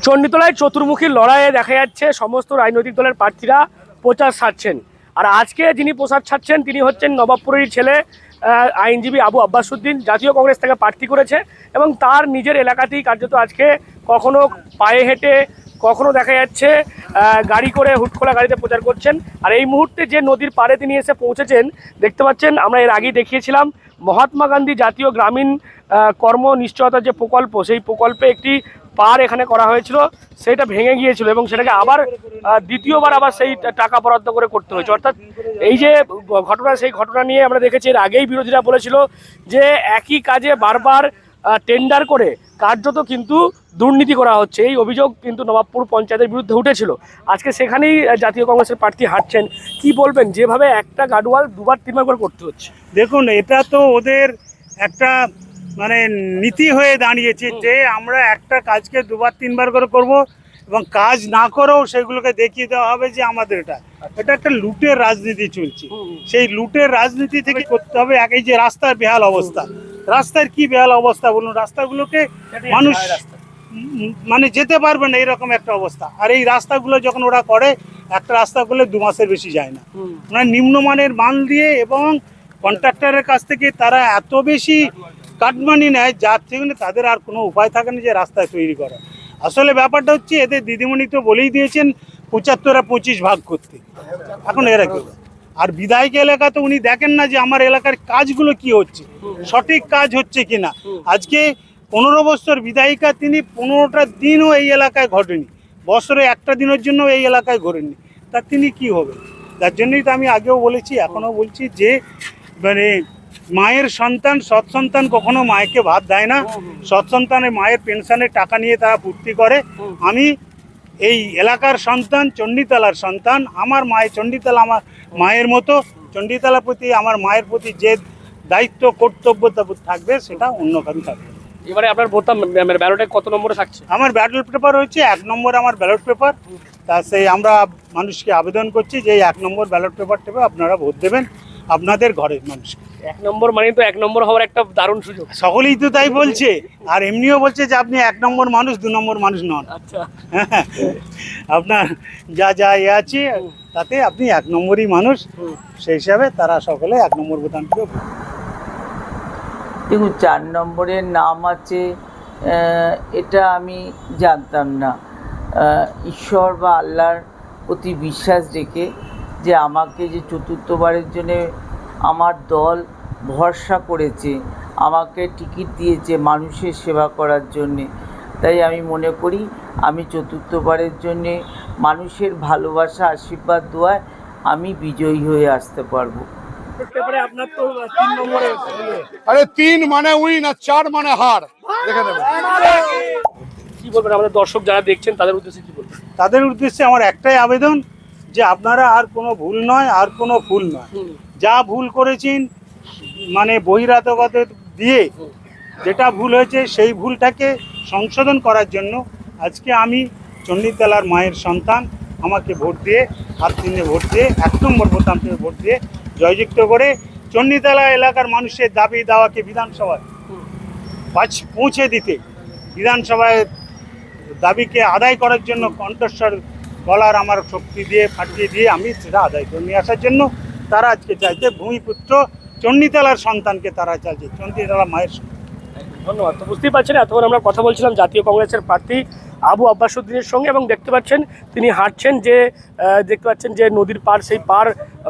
চণ্ডীতলায় চতুর্মুখী লড়াইয়ে দেখা যাচ্ছে সমস্ত রাজনৈতিক দলের প্রার্থীরা প্রচার সারছেন। আর আজকে যিনি প্রচার ছাড়ছেন তিনি হচ্ছেন নবাবপুরের ছেলে আইনজীবী আবু আব্বাসউদ্দিন। জাতীয় কংগ্রেস থেকে প্রার্থী করেছে এবং তার নিজের এলাকাতেই কার্যত আজকে কখনো পায়ে হেঁটে, কখনো দেখা যাচ্ছে গাড়ি করে, হুটখোলা গাড়িতে প্রচার করছেন। আর এই মুহূর্তে যে নদীর পাড়ে তিনি এসে পৌঁছেছেন দেখতে পাচ্ছেন, আমরা এর আগেই দেখিয়েছিলাম মহাত্মা গান্ধী জাতীয় গ্রামীণ কর্ম নিশ্চয়তার যে প্রকল্প, সেই প্রকল্পে একটি পার এখানে করা হয়েছিল, সেটা ভেঙে গিয়েছিল এবং সেটাকে আবার দ্বিতীয়বার আবার সেই টাকা বরাদ্দ করে করতে হয়েছে। অর্থাৎ এই যে ঘটনা, সেই ঘটনা নিয়ে আমরা দেখেছি এর আগেই বিরোধীরা বলেছিল যে একই কাজে বারবার টেন্ডার করে কার্যত কিন্তু দুর্নীতি করা হচ্ছে। এই অভিযোগ কিন্তু নবাবপুর পঞ্চায়েতের বিরুদ্ধে উঠেছিল। আজকে সেখানেই জাতীয় কংগ্রেসের প্রার্থী হাঁটছেন। কি বলবেন, যেভাবে একটা গাডওয়াল দুবার তিনবার করে করতে হচ্ছে? দেখুন, এটা তো ওদের একটা মানে নীতি হয়ে দাঁড়িয়েছে যে আমরা একটা কাজকে দুবার তিনবার করে করব এবং কাজ না করেও সেগুলোকে দেখিয়ে দেওয়া হবে যে আমাদের এটা একটা লুটের রাজনীতি চলছে। সেই লুটের রাজনীতি থেকে করতে হবে। এই যে রাস্তার বেহাল অবস্থা, রাস্তার কি বেহাল অবস্থা বলুন, রাস্তাগুলোকে মানুষ মানে যেতে পারবে না, এরকম একটা অবস্থা। আর এই রাস্তাগুলো যখন ওরা করে, একটা রাস্তা করলে 2 মাসের বেশি যায় না। মানে নিম্নমানের মান দিয়ে এবং কন্ট্রাক্টরের কাছ থেকে তারা এত বেশি কাটমানি নেয়, যার থেকে তাদের আর কোনো উপায় থাকে না যে রাস্তায় তৈরি করা। আসলে ব্যাপারটা হচ্ছে এদের দিদিমণি তো বলেই দিয়েছেন 75-25 ভাগ করতে। এখন এরা কি, আর বিধায়ক এলাকা তো উনি দেখেন না যে আমার এলাকার কাজগুলো কি হচ্ছে, সঠিক কাজ হচ্ছে কিনা। আজকে 15 বছর বিধায়িকা, তিনি 15টা দিনও এই এলাকায় ঘটেনি, বছরে একটা দিনের জন্য এই এলাকায় ঘোরেননি, তা তিনি কি হবে? তার জন্যই তো আমি আগেও বলেছি, এখনও বলছি যে মানে মায়ের সন্তান, সৎ সন্তান কখনো মায়েকে ভাত দেয় না। সৎ সন্তানের মায়ের পেনশনের টাকা নিয়ে তারা ফুর্তি করে। আমি এই এলাকার সন্তান, চণ্ডীতলার সন্তান। আমার মায়ের চণ্ডীতলা আমার মায়ের মতো। চণ্ডীতলার প্রতি, আমার মায়ের প্রতি যে দায়িত্ব কর্তব্য থাকবে সেটা অন্য কারো থাকবে। এবারে আপনার বোতাম ব্যালটে কত নম্বরে থাকছে? আমার ব্যালট পেপার হচ্ছে 1 নম্বর আমার ব্যালট পেপার। তা সেই আমরা মানুষকে আবেদন করছি যে 1 নম্বর ব্যালট পেপার টেপে আপনারা ভোট দেবেন আপনাদের ঘরের মানুষকে। 1 নম্বর মানে তো 1 নম্বর হওয়ার একটা দারুণ সুযোগ। সকলেই তো তাই বলছে, আর এমনিও বলছে যে আপনি 1 নম্বর মানুষ, 2 নম্বর মানুষ নন। আচ্ছা, আপনার যা আছে তাতে আপনি 1 নম্বরই মানুষ। সেই হিসাবে তারা সকলে 1 নম্বর বোতাম টিপে। দেখুন, 4 নম্বরের নাম আছে, এটা আমি জানতাম না। ঈশ্বর বা আল্লাহর প্রতি বিশ্বাস রেখে যে আমাকে যে চতুর্থবারের জন্যে আমার দল ভরসা করেছে, আমাকে টিকিট দিয়েছে মানুষের সেবা করার জন্যে, তাই আমি মনে করি আমি চতুর্থবারের জন্যে মানুষের ভালোবাসা, আশীর্বাদ দোয়ায় আমি বিজয়ী হয়ে আসতে পারবো। আপনার তো 3 নম্বরে, আরে 3 মানে উইন আর 4 মানে হার, দেখে নেবেন। কি বলবেন আমাদের দর্শক যারা দেখছেন তাদের উদ্দেশ্যে কি বলবেন? তাদের উদ্দেশ্যে আমার একটাই আবেদন যে আপনারা আর কোনো ভুল নয়, আর কোনো ভুল নয়, যা ভুল করেছেন মানে বহিরাগত দিয়ে যেটা ভুল হয়েছে সেই ভুলটাকে সংশোধন করার জন্য আজকে আমি চণ্ডীতলার মায়ের সন্তান, আমাকে ভোট দিয়ে, হাত চিহ্নে ভোট দিয়ে, 1 নম্বর বোতাম থেকে ভোট দিয়ে জয়যুক্ত করে চণ্ডীতলা এলাকার মানুষের দাবি দাওয়াকে বিধানসভায় পৌঁছে দিতে, বিধানসভায় দাবিকে আদায় করার জন্য কণ্ঠস্বর গলার আমার শক্তি দিয়ে ফাটিয়ে দিয়ে আমি সেটা আদায় করে নিয়ে আসার জন্য তারা আজকে চাইছে ভূমিপুত্র চণ্ডীতলার সন্তানকে তারা চাইছে, চণ্ডীতলা মায়ের সন্তান। ধন্যবাদ। তো বুঝতেই পারছেন, এতক্ষণ আমরা কথা বলছিলাম জাতীয় কংগ্রেসের প্রার্থী আবু আব্বাসউদ্দিনের সঙ্গে এবং দেখতে পাচ্ছেন তিনি হাঁটছেন, যে দেখতে পাচ্ছেন যে নদীর পার, সেই পার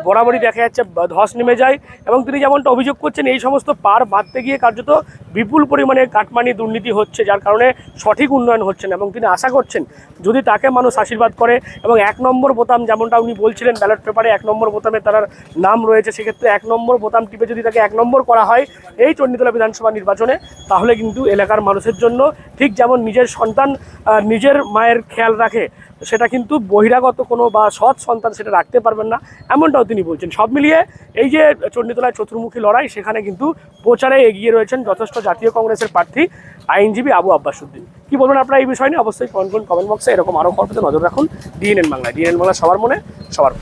বরাবরই দেখা যাচ্ছে ধস নেমে যায় এবং তিনি যেমনটা অভিযোগ করছেন এই সমস্ত পার বাঁধতে গিয়ে কার্যত বিপুল পরিমাণে কাটমানি দুর্নীতি হচ্ছে, যার কারণে সঠিক উন্নয়ন হচ্ছে না। এবং তিনি আশা করছেন যদি তাকে মানুষ আশীর্বাদ করে এবং 1 নম্বর বোতাম, যেমনটা উনি বলছিলেন ব্যালট পেপারে 1 নম্বর বোতামে তার নাম রয়েছে, সেক্ষেত্রে 1 নম্বর বোতাম টিপে যদি তাকে 1 নম্বর করা হয় এই চণ্ডীতলা বিধানসভা নির্বাচনে, তাহলে কিন্তু এলাকার মানুষের জন্য ঠিক যেমন নিজের সন্তান নিজের মায়ের খেয়াল রাখে, সেটা কিন্তু বহিরাগত কোনো বা সৎ সন্তান সেটা রাখতে পারবেন না, এমনটাও তিনি বলছেন। সব মিলিয়ে এই যে চণ্ডীতলায় চতুর্মুখী লড়াই, সেখানে কিন্তু প্রচারে এগিয়ে রয়েছেন যথেষ্ট জাতীয় কংগ্রেসের প্রার্থী আইনজীবী আবু আব্বাসউদ্দিন। কি বলবেন আপনারা এই বিষয় নিয়ে? অবশ্যই কমেন্ট বক্সে এরকম আরও খবর পেতে নজর রাখুন ডিএনএন বাংলায়। ডিএনএন বাংলা সবার মনে, সবার